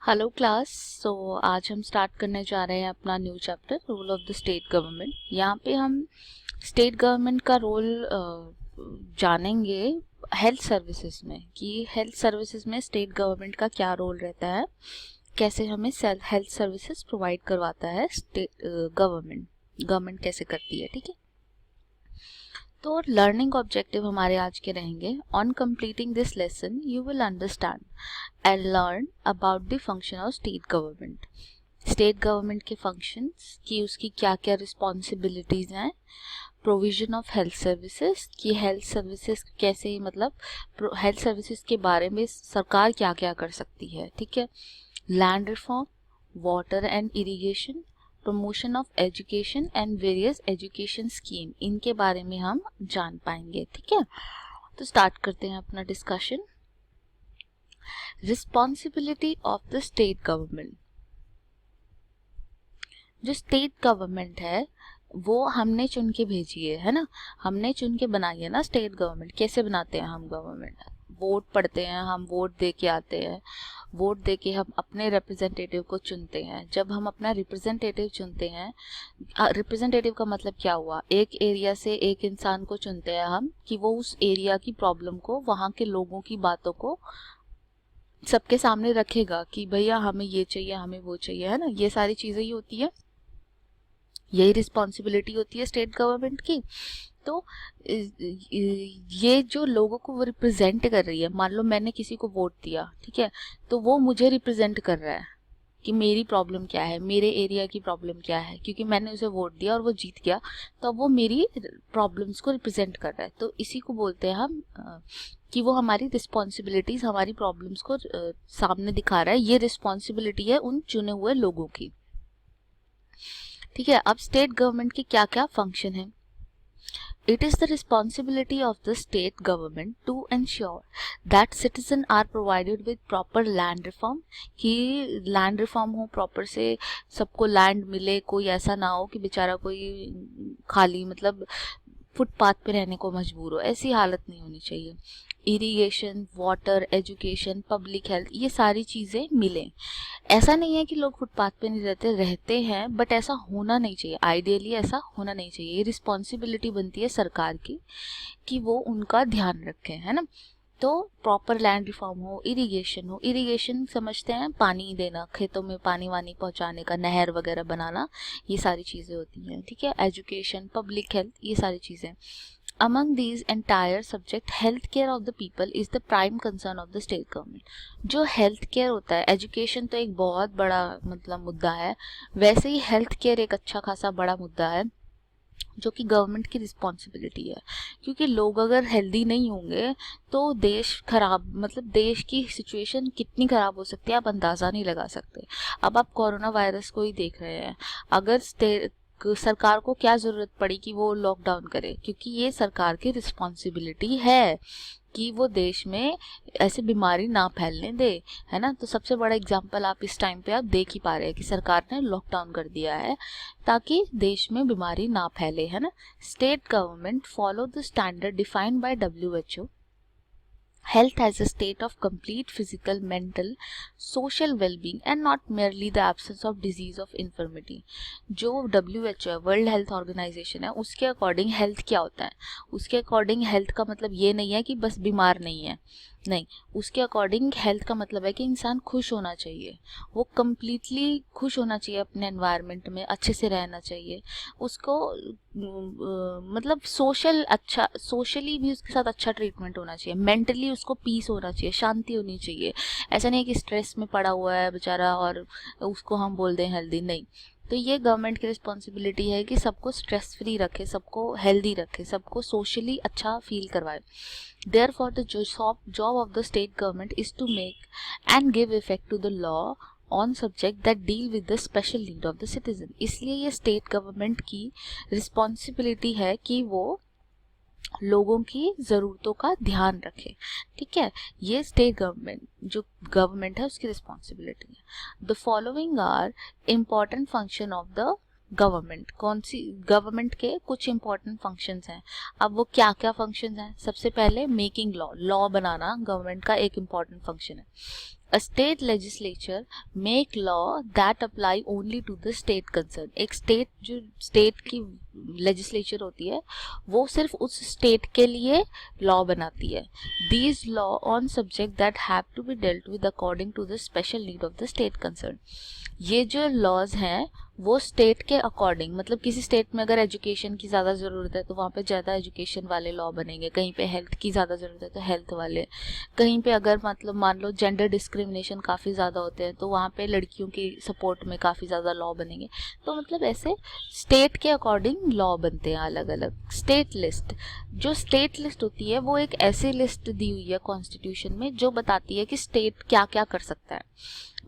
Hello class. सो आज हम start करने जा रहे हैं अपना new chapter role of the state government. यहाँ पे हम स्टेट गवर्नमेंट का रोल जानेंगे हेल्थ सर्विसेज में, कि हेल्थ सर्विसेज में स्टेट गवर्नमेंट का क्या रोल रहता है, कैसे हमें हेल्थ सर्विसेज प्रोवाइड करवाता है स्टेट गवर्नमेंट कैसे करती है। ठीक है, तो लर्निंग ऑब्जेक्टिव हमारे आज के रहेंगे, on completing this lesson you will understand and learn about the function of state government. State government के फंक्शंस की, उसकी क्या क्या रिस्पॉन्सिबिलिटीज हैं, प्रोविजन ऑफ हेल्थ सर्विसेज की हेल्थ सर्विसेज कैसे, मतलब हेल्थ सर्विसेज के बारे में सरकार क्या क्या कर सकती है। ठीक है, land reform, water and irrigation, promotion of education and various education scheme, इनके बारे में हम जान पाएंगे। ठीक है, तो स्टार्ट करते हैं अपना discussion. Responsibility of the state government. जो स्टेट गवर्नमेंट है वो हमने चुन के भेजी है ना, हमने चुन के बनाई है ना स्टेट गवर्नमेंट। कैसे बनाते हैं हम गवर्नमेंट? वोट पढ़ते हैं, हम वोट दे के आते हैं, वोट दे के हम अपने रिप्रेजेंटेटिव को चुनते हैं। जब हम अपना रिप्रेजेंटेटिव चुनते हैं, रिप्रेजेंटेटिव का मतलब क्या हुआ, एक एरिया से एक इंसान को चुनते हैं हम कि वो उस एरिया की प्रॉब्लम को, वहाँ के लोगों की बातों को सबके सामने रखेगा कि भैया हमें ये चाहिए, हमें वो चाहिए, है ना। ये सारी चीज़ें ही होती है, यही रिस्पॉन्सिबिलिटी होती है स्टेट गवर्नमेंट की। तो ये जो लोगों को वो रिप्रेजेंट कर रही है, मान लो मैंने किसी को वोट दिया, ठीक है, तो वो मुझे रिप्रेजेंट कर रहा है कि मेरी प्रॉब्लम क्या है, मेरे एरिया की प्रॉब्लम क्या है, क्योंकि मैंने उसे वोट दिया और वो जीत गया, तो वो मेरी प्रॉब्लम्स को रिप्रेजेंट कर रहा है। तो इसी को बोलते हैं हम कि वो हमारी रिस्पॉन्सिबिलिटीज, हमारी प्रॉब्लम्स को सामने दिखा रहा है। ये रिस्पॉन्सिबिलिटी है उन चुने हुए लोगों की। ठीक है, अब स्टेट गवर्नमेंट के क्या क्या फंक्शन है। It is the responsibility of the state government to ensure that citizens are provided with proper land reform, कि लैंड रिफॉर्म हो, प्रॉपर से सबको लैंड मिले, कोई ऐसा ना हो कि बेचारा कोई खाली मतलब फुटपाथ पे रहने को मजबूर हो, ऐसी हालत नहीं होनी चाहिए। Irrigation, water, education, public health, ये सारी चीज़ें मिलें। ऐसा नहीं है कि लोग फुटपाथ पे नहीं रहते हैं, बट ऐसा होना नहीं चाहिए, आइडियली ऐसा होना नहीं चाहिए। ये रिस्पॉन्सिबिलिटी बनती है सरकार की कि वो उनका ध्यान रखें, है ना। तो प्रॉपर लैंड रिफॉर्म हो, इरिगेशन हो, इरिगेशन समझते हैं पानी देना, खेतों में पानी वानी पहुंचाने का, नहर वगैरह बनाना, ये सारी चीज़ें होती हैं। ठीक है, एजुकेशन, पब्लिक हेल्थ, ये सारी चीज़ें। Among these entire subject, health care of the people is the prime concern of the state government. जो हेल्थ केयर होता है, एजुकेशन तो एक बहुत बड़ा मतलब मुद्दा है, वैसे ही हेल्थ केयर एक अच्छा खासा बड़ा मुद्दा है जो कि गवर्नमेंट की रिस्पॉन्सिबिलिटी है। क्योंकि लोग अगर हेल्दी नहीं होंगे तो देश खराब, मतलब देश की सिचुएशन कितनी खराब हो सकती है आप अंदाज़ा नहीं लगा सकते। अब आप कोरोना वायरस को ही देख रहे हैं, अगर सरकार को क्या ज़रूरत पड़ी कि वो लॉकडाउन करे, क्योंकि ये सरकार की रिस्पॉन्सिबिलिटी है कि वो देश में ऐसे बीमारी ना फैलने दे, है ना। तो सबसे बड़ा एग्जांपल आप इस टाइम पे आप देख ही पा रहे हैं कि सरकार ने लॉकडाउन कर दिया है ताकि देश में बीमारी ना फैले, है ना। State government follow the standard defined by WHO। Health as a state of complete physical, mental, social well-being and not merely the absence of disease of infirmity। जो WHO है, वर्ल्ड हेल्थ ऑर्गेनाइजेशन है, उसके according health क्या होता है, उसके according health का मतलब ये नहीं है कि बस बीमार नहीं है, नहीं, उसके अकॉर्डिंग हेल्थ का मतलब है कि इंसान खुश होना चाहिए, वो कम्प्लीटली खुश होना चाहिए, अपने एनवायरनमेंट में अच्छे से रहना चाहिए, उसको मतलब सोशली भी उसके साथ अच्छा ट्रीटमेंट होना चाहिए, मेंटली उसको पीस होना चाहिए, शांति होनी चाहिए। ऐसा नहीं है कि स्ट्रेस में पड़ा हुआ है बेचारा और उसको हम बोल दें हेल्दी, नहीं। तो ये गवर्नमेंट की रिस्पॉन्सिबिलिटी है कि सबको स्ट्रेस फ्री रखे, सबको हेल्दी रखे, सबको सोशली अच्छा फील करवाए। Therefore, the job of the state government is to make and give effect to the law on subject that deal with the special need of the citizen। इसलिए ये state government की responsibility है कि वो लोगों की ज़रूरतों का ध्यान रखे। ठीक है, ये स्टेट गवर्नमेंट जो गवर्नमेंट है उसकी रिस्पॉन्सिबिलिटी है। The following are important function of the government. कौन सी गवर्नमेंट के कुछ इंपॉर्टेंट फंक्शंस हैं। अब वो क्या क्या फंक्शंस हैं, सबसे पहले मेकिंग लॉ, लॉ बनाना गवर्नमेंट का एक इम्पॉर्टेंट फंक्शन है। A state legislature make law that apply only to the state concerned. एक state जो state की legislature होती है वो सिर्फ उस state के लिए law बनाती है. These law on subject that have to be dealt with according to the special need of the state concerned. ये जो laws हैं वो स्टेट के अकॉर्डिंग, मतलब किसी स्टेट में अगर एजुकेशन की ज़्यादा ज़रूरत है तो वहाँ पे ज़्यादा एजुकेशन वाले लॉ बनेंगे, कहीं पे हेल्थ की ज़्यादा ज़रूरत है तो हेल्थ वाले, कहीं पे अगर मतलब मान लो जेंडर डिस्क्रिमिनेशन काफ़ी ज़्यादा होते हैं तो वहाँ पे लड़कियों की सपोर्ट में काफ़ी ज़्यादा लॉ बनेंगे. तो मतलब ऐसे स्टेट के अकॉर्डिंग लॉ बनते हैं अलग अलग. स्टेट लिस्ट, जो स्टेट लिस्ट होती है वो एक ऐसी लिस्ट दी हुई है कॉन्स्टिट्यूशन में जो बताती है कि स्टेट क्या क्या कर सकता है.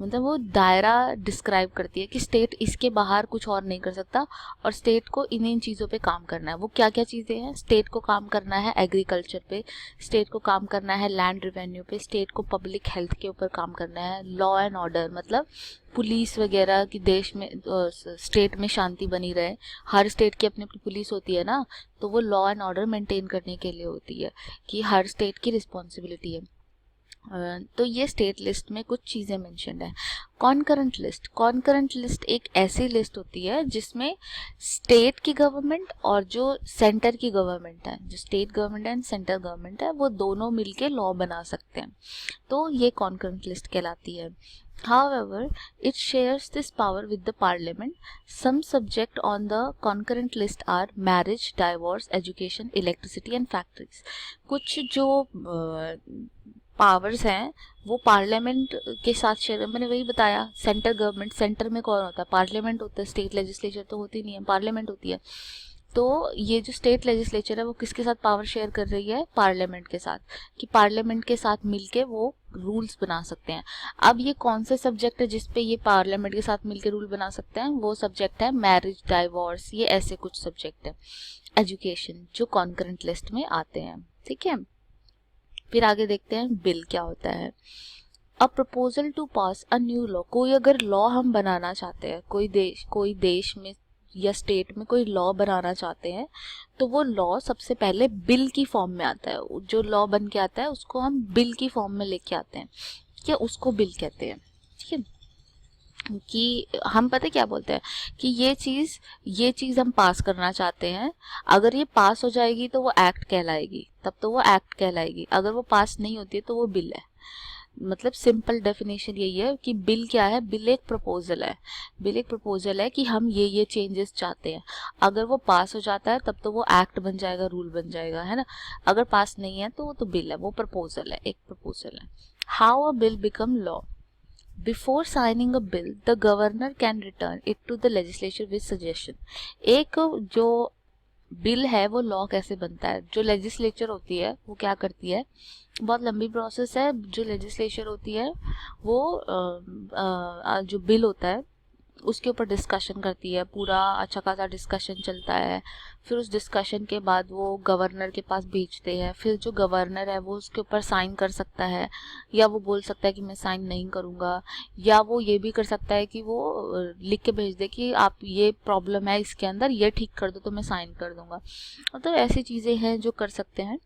मतलब वो दायरा डिस्क्राइब करती है कि स्टेट इसके बाहर कुछ और नहीं कर सकता और स्टेट को इन चीज़ों पे काम करना है. वो क्या क्या चीज़ें हैं? स्टेट को काम करना है एग्रीकल्चर पे, स्टेट को काम करना है लैंड रेवेन्यू पे, स्टेट को पब्लिक हेल्थ के ऊपर काम करना है, लॉ एंड ऑर्डर मतलब पुलिस वगैरह की देश में स्टेट में शांति बनी रहे. हर स्टेट की अपनी अपनी पुलिस होती है ना, तो वो लॉ एंड ऑर्डर मेंटेन करने के लिए होती है कि हर स्टेट की रिस्पॉन्सिबिलिटी है. तो ये स्टेट लिस्ट में कुछ चीज़ें मेंशन्ड है. कॉन्करेंट लिस्ट, कॉन्करेंट लिस्ट एक ऐसी लिस्ट होती है जिसमें स्टेट की गवर्नमेंट और जो सेंटर की गवर्नमेंट है, जो state government and centre government है, वो दोनों मिलके लॉ बना सकते हैं. तो ये कॉन्करेंट लिस्ट कहलाती है. However, it shares this power with the parliament. Some subject on the concurrent list are marriage, divorce, education, electricity and factories. कुछ जो पावर्स हैं वो पार्लियामेंट के साथ शेयर, मैंने वही बताया सेंटर गवर्नमेंट, सेंटर में कौन होता है? पार्लियामेंट होता है. स्टेट लेजिस्लेचर तो होती नहीं है, पार्लियामेंट होती है. तो ये जो स्टेट लेजिस्लेचर है वो किसके साथ पावर शेयर कर रही है? पार्लियामेंट के साथ, कि पार्लियामेंट के साथ मिलके वो रूल्स बना सकते हैं. अब ये कौन से सब्जेक्ट है जिसपे ये पार्लियामेंट के साथ मिलके रूल बना सकते हैं? वो सब्जेक्ट है मैरिज, डाइवोर्स, ये ऐसे कुछ सब्जेक्ट है. एजुकेशन जो कॉन्करेंट लिस्ट में आते हैं. ठीक है, फिर आगे देखते हैं बिल क्या होता है. A proposal to pass a new law, कोई अगर लॉ हम बनाना चाहते हैं, कोई देश में या स्टेट में कोई लॉ बनाना चाहते हैं तो वो लॉ सबसे पहले बिल की फॉर्म में आता है. जो लॉ बन के आता है उसको हम बिल की फॉर्म में लेके आते हैं, क्या उसको बिल कहते हैं. ठीक है, कि हम पता क्या बोलते हैं कि ये चीज़ हम पास करना चाहते हैं, अगर ये पास हो जाएगी तो वो एक्ट कहलाएगी, तब तो वो एक्ट कहलाएगी. अगर वो पास नहीं होती है तो वो बिल है. मतलब सिंपल डेफिनेशन यही है कि बिल क्या है? बिल एक प्रपोजल है. बिल एक प्रपोजल है कि हम ये चेंजेस चाहते हैं. अगर वो पास हो जाता है तब तो वो एक्ट बन जाएगा, रूल बन जाएगा, है ना. अगर पास नहीं है तो वो तो बिल है, वो प्रपोजल है, एक प्रपोजल है. How a bill become law. Before signing a bill, the governor can return it to the legislature with suggestion. एक जो बिल है वो लॉ कैसे बनता है? जो लेजिस्लेचर होती है वो क्या करती है, बहुत लंबी प्रोसेस है. जो लेजिस्लेचर होती है वो जो बिल होता है उसके ऊपर डिस्कशन करती है, पूरा अच्छा खासा डिस्कशन चलता है. फिर उस डिस्कशन के बाद वो गवर्नर के पास भेजते हैं. फिर जो गवर्नर है वो उसके ऊपर साइन कर सकता है, या वो बोल सकता है कि मैं साइन नहीं करूँगा, या वो ये भी कर सकता है कि वो लिख के भेज दे कि आप ये प्रॉब्लम है इसके अंदर, ये ठीक कर दो तो मैं साइन कर दूँगा. तो ऐसी चीज़ें हैं जो कर सकते हैं.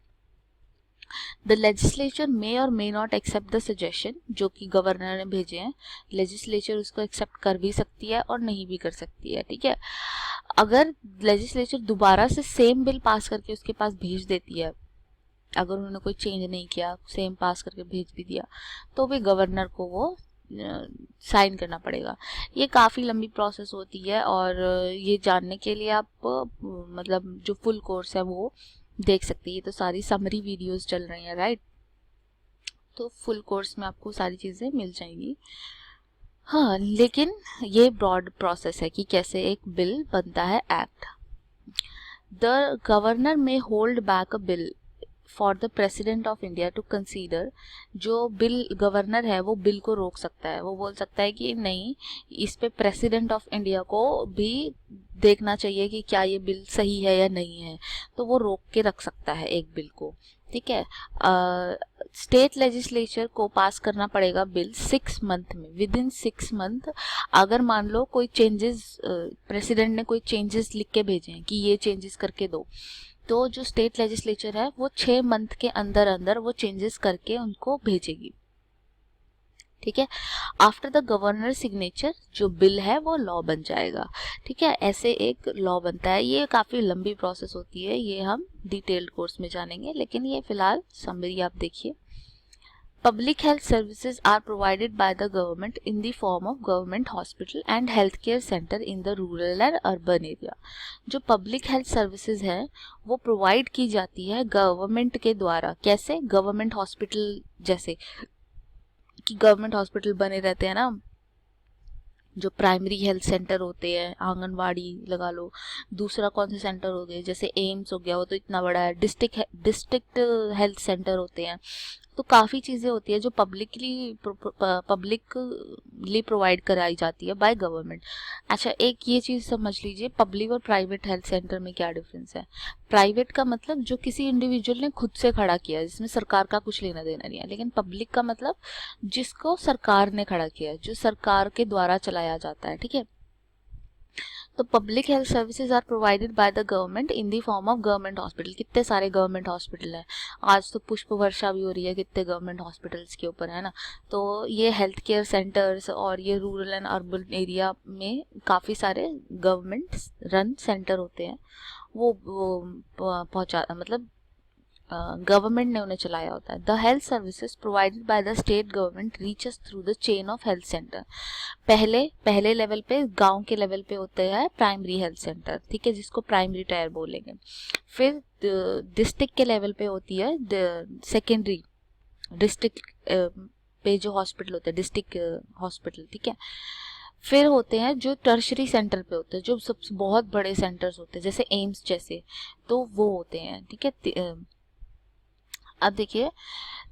द लेजिस्लेचर मे और may not accept the suggestion, जो कि गवर्नर ने भेजे हैं. लेजिस्लेचर उसको एक्सेप्ट कर भी सकती है और नहीं भी कर सकती है. ठीक है, अगर लेजिस्लेचर दोबारा से सेम बिल पास करके उसके पास भेज देती है, अगर उन्होंने कोई चेंज नहीं किया, सेम पास करके भेज भी दिया, तो भी गवर्नर को वो साइन करना पड़ेगा. ये काफ़ी लंबी प्रोसेस होती है और ये जानने के लिए आप मतलब जो फुल कोर्स है वो देख सकते हैं. ये तो सारी समरी वीडियोस चल रही हैं, राइट. तो फुल कोर्स में आपको सारी चीज़ें मिल जाएंगी. हाँ, लेकिन ये ब्रॉड प्रोसेस है कि कैसे एक बिल बनता है act. The governor may hold back a bill for the president of India to consider. जो बिल गवर्नर है वो बिल को रोक सकता है. वो बोल सकता है कि नहीं, इस पे प्रेसिडेंट ऑफ इंडिया को भी देखना चाहिए कि क्या ये बिल सही है या नहीं है, तो वो रोक के रख सकता है एक बिल को. ठीक है, स्टेट लेजिस्लेचर को पास करना पड़ेगा बिल 6 मंथ में, विद इन 6 मंथ. अगर मान लो कोई चेंजेस, प्रेसिडेंट ने कोई चेंजेस लिख के भेजे हैं कि ये चेंजेस करके दो, तो जो स्टेट लेजिस्लेचर है वो 6 मंथ के अंदर अंदर वो चेंजेस करके उनको भेजेगी. ठीक है। आफ्टर द गवर्नर सिग्नेचर जो बिल है वो लॉ बन जाएगा। ठीक है, ऐसे एक लॉ बनता है। ये काफ़ी लंबी प्रोसेस होती है, ये हम डिटेल्ड कोर्स में जानेंगे, लेकिन ये फिलहाल समरी आप देखिए। Public health services are provided by the government in the form of government hospital and healthcare center in the rural and urban area। जो public health services है वो provide की जाती है गवर्नमेंट के द्वारा। कैसे? गवर्नमेंट हॉस्पिटल, जैसे कि गवर्नमेंट हॉस्पिटल बने रहते हैं ना, जो प्राइमरी हेल्थ सेंटर होते हैं, आंगनवाड़ी लगा लो। दूसरा कौन से सेंटर हो गए, जैसे एम्स हो गया, वो तो इतना बड़ा है। डिस्ट्रिक्ट हेल्थ सेंटर होते हैं। तो काफ़ी चीज़ें होती है जो पब्लिकली प्रोवाइड कराई जाती है बाय गवर्नमेंट। अच्छा, एक ये चीज़ समझ लीजिए, पब्लिक और प्राइवेट हेल्थ सेंटर में क्या डिफरेंस है। प्राइवेट का मतलब जो किसी इंडिविजुअल ने खुद से खड़ा किया है, जिसमें सरकार का कुछ लेना देना नहीं है। लेकिन पब्लिक का मतलब जिसको सरकार ने खड़ा किया है, जो सरकार के द्वारा चलाया जाता है। ठीक है, तो public health services are provided by the government in the form of government hospital. कितने सारे गवर्नमेंट हॉस्पिटल हैं, आज तो पुष्प वर्षा भी हो रही है कितने गवर्नमेंट हॉस्पिटल्स के ऊपर, है ना। तो ये हेल्थ केयर सेंटर्स और ये रूरल एंड अर्बन एरिया में काफ़ी सारे गवर्नमेंट रन सेंटर होते हैं। वो पहुँचा, मतलब गवर्नमेंट ने उन्हें चलाया होता है। The health services provided by the state government reaches through the chain of health centre. पहले लेवल पे, गांव के लेवल पे होते हैं प्राइमरी हेल्थ सेंटर, ठीक है, जिसको प्राइमरी टायर बोलेंगे। फिर डिस्ट्रिक्ट के लेवल पे होती है सेकेंडरी, डिस्ट्रिक्ट पे जो हॉस्पिटल होते हैं डिस्ट्रिक्ट हॉस्पिटल, ठीक है। फिर होते हैं जो टर्शरी सेंटर पे होते हैं, जो सबसे बहुत बड़े सेंटर्स होते हैं, जैसे एम्स जैसे, तो वो होते हैं। ठीक है, अब देखिए,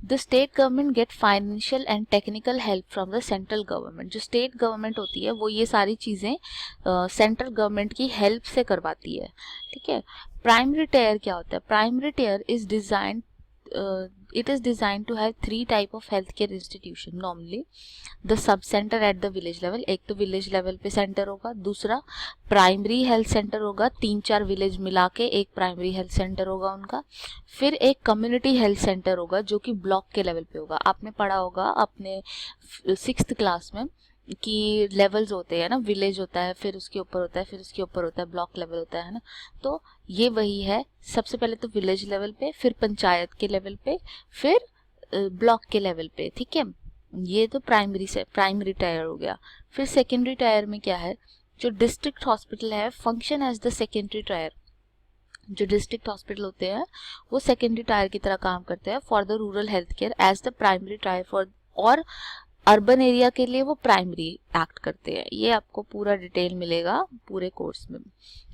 the state government get financial and technical help from the central government. जो स्टेट गवर्नमेंट होती है वो ये सारी चीज़ें सेंट्रल गवर्नमेंट की हेल्प से करवाती है। ठीक है, प्राइमरी टेयर क्या होता है? Primary tier is design it is designed to have 3 type of healthcare institution normally। the sub center at the village level, एक तो विलेज लेवल पे सेंटर होगा, दूसरा प्राइमरी हेल्थ सेंटर होगा, 3-4 विलेज मिला के एक प्राइमरी हेल्थ सेंटर होगा उनका। फिर एक कम्युनिटी हेल्थ सेंटर होगा जो कि ब्लॉक के लेवल पे होगा। आपने पढ़ा होगा अपने 6th क्लास में कि लेवल्स होते हैं ना, विलेज होता है, फिर उसके ऊपर होता है, फिर उसके ऊपर होता है ब्लॉक लेवल होता है ना। तो ये वही है, सबसे पहले तो विलेज लेवल पे, फिर पंचायत के लेवल पे, फिर ब्लॉक के लेवल पे। ठीक है, ये तो प्राइमरी टायर हो गया। फिर सेकेंडरी टायर में क्या है, जो डिस्ट्रिक्ट हॉस्पिटल है function as the secondary tier. जो डिस्ट्रिक्ट हॉस्पिटल होते हैं वो सेकेंडरी टायर की तरह काम करते हैं for the rural health care as the primary tier for, और अर्बन एरिया के लिए वो प्राइमरी एक्ट करते हैं। ये आपको पूरा डिटेल मिलेगा पूरे कोर्स में।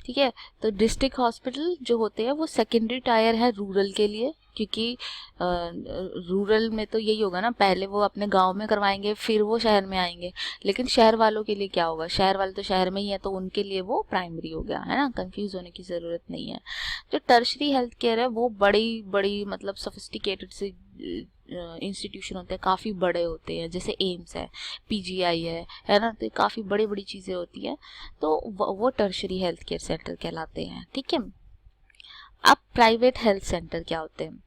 ठीक है, तो डिस्ट्रिक्ट हॉस्पिटल जो होते हैं वो सेकेंडरी टायर है रूरल के लिए, क्योंकि रूरल में तो यही होगा ना, पहले वो अपने गांव में करवाएंगे फिर वो शहर में आएंगे। लेकिन शहर वालों के लिए क्या होगा, शहर वाले तो शहर में ही है, तो उनके लिए वो प्राइमरी हो गया, है ना। कंफ्यूज होने की ज़रूरत नहीं है। जो टर्शरी हेल्थ केयर है वो बड़ी बड़ी मतलब सोफिस्टिकेटेड से इंस्टीट्यूशन होते हैं, काफ़ी बड़े होते हैं, जैसे एम्स है, पीजीआई है ना। तो काफ़ी बड़ी बड़ी चीज़ें होती हैं, तो वो टर्शरी हेल्थ केयर सेंटर कहलाते हैं। ठीक है, अब प्राइवेट हेल्थ सेंटर क्या होते हैं?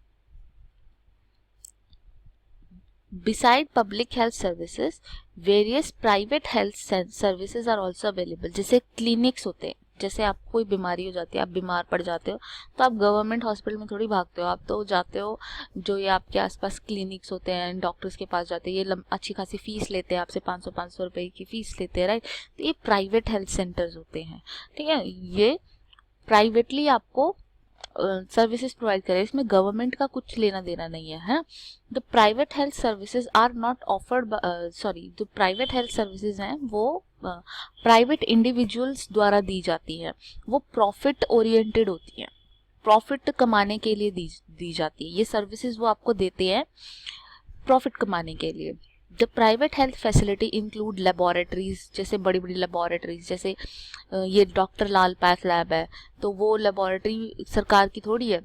Beside public health services, various private health services are also available। जैसे क्लिनिक्स होते हैं, जैसे आपको कोई बीमारी हो जाती है, आप बीमार पड़ जाते हो, तो आप गवर्नमेंट हॉस्पिटल में थोड़ी भागते हो, आप तो जाते हो जो ये आपके आसपास क्लिनिक्स होते हैं, डॉक्टर्स के पास जाते हैं। ये अच्छी खासी फीस लेते हैं आपसे, 500 रुपए की फीस लेते हैं, राइट। तो ये प्राइवेट हेल्थ सेंटर्स होते हैं। ठीक है, ये प्राइवेटली आपको सर्विसेज प्रोवाइड करें, इसमें गवर्नमेंट का कुछ लेना देना नहीं है। The private health services are not offered, जो प्राइवेट हेल्थ सर्विसेज हैं वो प्राइवेट इंडिविजुअल्स द्वारा दी जाती है। वो प्रॉफिट ओरिएंटेड होती हैं, प्रॉफिट कमाने के लिए दी जाती है। ये सर्विसेज वो आपको देते हैं प्रॉफिट कमाने के लिए। The private health facility include laboratories, जैसे बड़ी बड़ी लेबोरेटरीज, जैसे ये डॉक्टर लाल पैथ लैब है, तो वो लेबोरेटरी सरकार की थोड़ी है,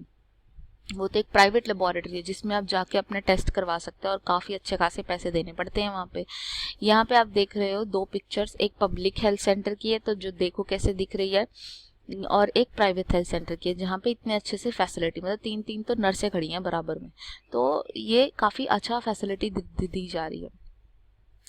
वो तो एक प्राइवेट लेबोरेटरी है जिसमें आप जाके अपने टेस्ट करवा सकते हैं और काफ़ी अच्छे खासे पैसे देने पड़ते हैं वहाँ पे। यहाँ पे आप देख रहे हो 2 पिक्चर्स, एक पब्लिक हेल्थ सेंटर की है, तो जो देखो कैसे दिख रही है, और एक प्राइवेट हेल्थ सेंटर की है जहाँ पे इतने अच्छे से फैसिलिटी, मतलब 3-3 तो नर्सें खड़ी हैं बराबर में, तो ये काफ़ी अच्छा फैसिलिटी दी जा रही है।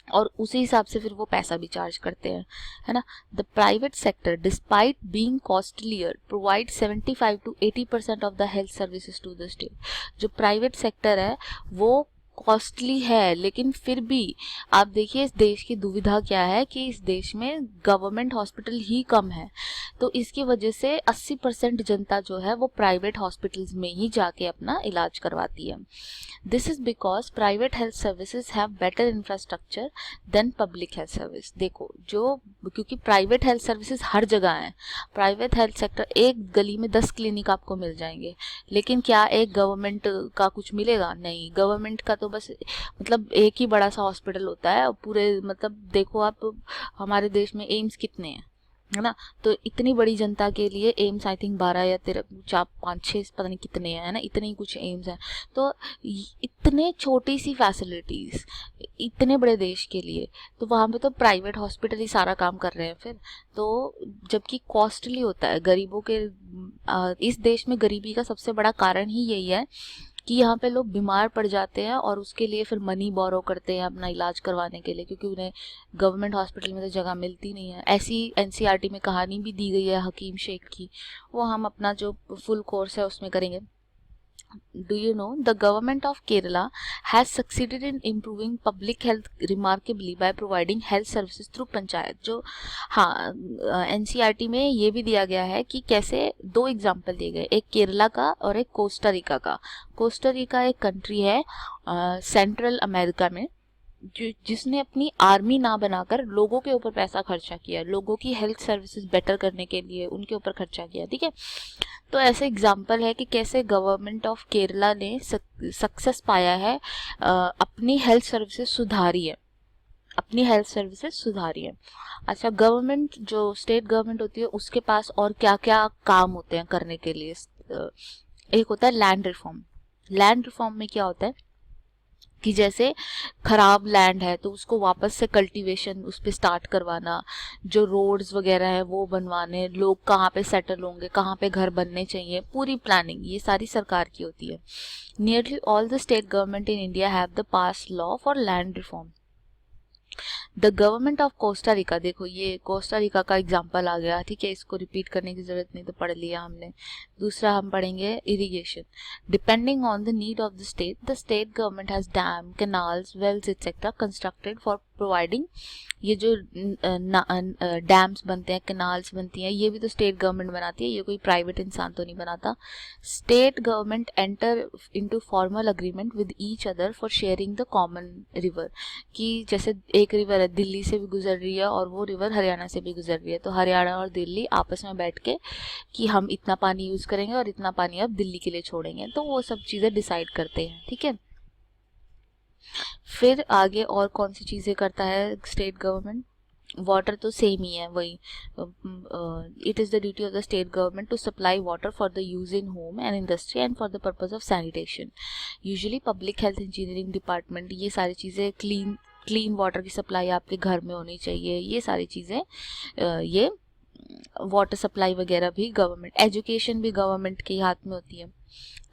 और उसी हिसाब से फिर वो पैसा भी चार्ज करते हैं, है ना। The private sector despite being costlier provide 75 to 80% of the health services to the state. जो प्राइवेट सेक्टर है वो कॉस्टली है, लेकिन फिर भी आप देखिए इस देश की दुविधा क्या है कि इस देश में गवर्नमेंट हॉस्पिटल ही कम है, तो इसकी वजह से 80% जनता जो है वो प्राइवेट हॉस्पिटल्स में ही जाके अपना इलाज करवाती है। This is because private health services have better infrastructure than public health service. देखो जो क्योंकि प्राइवेट हेल्थ सर्विसेज हर जगह है, प्राइवेट हेल्थ सेक्टर एक गली में 10 क्लिनिक आपको मिल जाएंगे, लेकिन क्या एक गवर्नमेंट का कुछ मिलेगा? नहीं, गवर्नमेंट का तो बस मतलब एक ही बड़ा सा हॉस्पिटल होता है पूरे, मतलब देखो आप हमारे देश में एम्स कितने हैं, है ना। तो इतनी बड़ी जनता के लिए एम्स आई थिंक 12 या 13 4 5 6 पता नहीं कितने हैं, है ना, इतने ही कुछ एम्स हैं। तो इतने छोटी सी फैसिलिटीज इतने बड़े देश के लिए, तो वहाँ पे तो प्राइवेट हॉस्पिटल ही सारा काम कर रहे हैं फिर, तो जबकि कॉस्टली होता है गरीबों के। इस देश में गरीबी का सबसे बड़ा कारण ही यही है कि यहाँ पे लोग बीमार पड़ जाते हैं और उसके लिए फिर मनी बोरो करते हैं अपना इलाज करवाने के लिए, क्योंकि उन्हें गवर्नमेंट हॉस्पिटल में तो जगह मिलती नहीं है। ऐसी एनसीईआरटी में कहानी भी दी गई है हकीम शेख की, वो हम अपना जो फुल कोर्स है उसमें करेंगे। Do you know the government of Kerala has succeeded in improving public health remarkably by providing health services through panchayat. जो हाँ एनसीईआरटी में ये भी दिया गया है कि कैसे दो एग्जाम्पल दिए गए, एक केरला का और एक कोस्टा रिका का। कोस्टा रिका एक कंट्री है सेंट्रल अमेरिका में, जिसने अपनी आर्मी ना बनाकर लोगों के ऊपर पैसा खर्चा किया, लोगों की हेल्थ सर्विसेज बेटर करने के लिए उनके ऊपर खर्चा किया, ठीक है। तो ऐसे एग्जाम्पल है कि कैसे गवर्नमेंट ऑफ केरला ने सक्सेस पाया है, अपनी हेल्थ सर्विसेज सुधारी है, अपनी हेल्थ सर्विसेज सुधारी है। अच्छा, गवर्नमेंट जो स्टेट गवर्नमेंट होती है उसके पास और क्या क्या काम होते हैं करने के लिए? एक होता है लैंड रिफॉर्म। लैंड रिफॉर्म में क्या होता है कि जैसे खराब लैंड है तो उसको वापस से कल्टीवेशन उस पर स्टार्ट करवाना, जो रोड्स वगैरह है वो बनवाने, लोग कहाँ पे सेटल होंगे, कहाँ पे घर बनने चाहिए, पूरी प्लानिंग ये सारी सरकार की होती है। Nearly all the state government in India have the pass law for land reform. The government of Costa Rica, देखो ये कोस्टा रिका का एग्जाम्पल आ गया, ठीक है, इसको रिपीट करने की जरूरत नहीं, तो पढ़ लिया हमने। दूसरा हम पढ़ेंगे irrigation. Depending on the need of the state government has dam, canals, wells etcetera constructed for providing. ये जो डैम्स बनते हैं, कैनाल्स बनती हैं, ये भी तो स्टेट गवर्नमेंट बनाती है, ये कोई प्राइवेट इंसान तो नहीं बनाता। State government enter into formal agreement with each other for sharing the common river, कि जैसे एक रिवर है दिल्ली से भी गुजर रही है और वो रिवर हरियाणा से भी गुजर रही है, तो हरियाणा और दिल्ली आपस में बैठ के कि हम इतना पानी यूज करेंगे और इतना पानी अब दिल्ली के लिए छोड़ेंगे, तो वो सब चीजें डिसाइड करते हैं, ठीक है। फिर आगे और कौन सी चीजें करता है स्टेट गवर्नमेंट? वाटर तो सेम ही है, वही it is the duty of the state government to supply water for the use in home and industry and for the purpose of sanitation. Usually public health engineering department, ये सारी चीज़ें clean water की supply आपके घर में होनी चाहिए, ये सारी चीज़ें ये वाटर सप्लाई वगैरह भी गवर्नमेंट। एजुकेशन भी गवर्नमेंट के हाथ में होती है,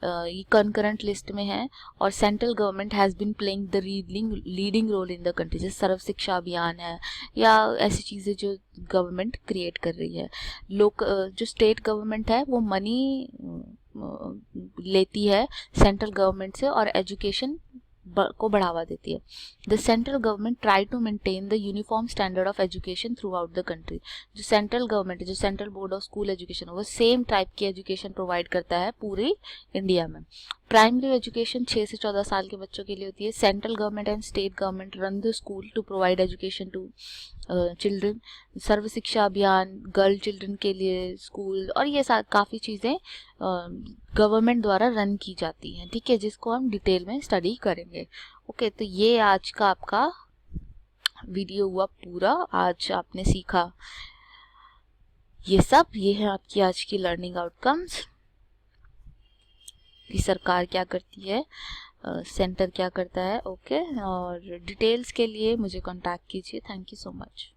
ये कंकरेंट लिस्ट में है। और central government has been playing the leading role in the country, जैसे सर्व शिक्षा अभियान है या ऐसी चीज़ें जो गवर्नमेंट क्रिएट कर रही है। जो स्टेट गवर्नमेंट है वो मनी लेती है सेंट्रल गवर्नमेंट से और एजुकेशन को बढ़ावा देती है। The central government try to maintain the uniform standard of education throughout the country. जो सेंट्रल गवर्नमेंट है, जो central board of school education, वो सेम टाइप की एजुकेशन प्रोवाइड करता है पूरी इंडिया में। प्राइमरी एजुकेशन 6 से 14 साल के बच्चों के लिए होती है। Central government and state government run the school to provide education to children. Sarva Shiksha Abhiyan girl children के लिए स्कूल, और ये काफ़ी चीज़ें गवर्नमेंट द्वारा रन की जाती हैं, ठीक है, जिसको हम डिटेल में स्टडी करेंगे। ओके, तो ये आज का आपका वीडियो हुआ पूरा। आज आपने सीखा ये सब, ये है आपकी आज की लर्निंग आउटकम्स कि सरकार क्या करती है, सेंटर क्या करता है। ओके, और डिटेल्स के लिए मुझे कांटेक्ट कीजिए। Thank you so much.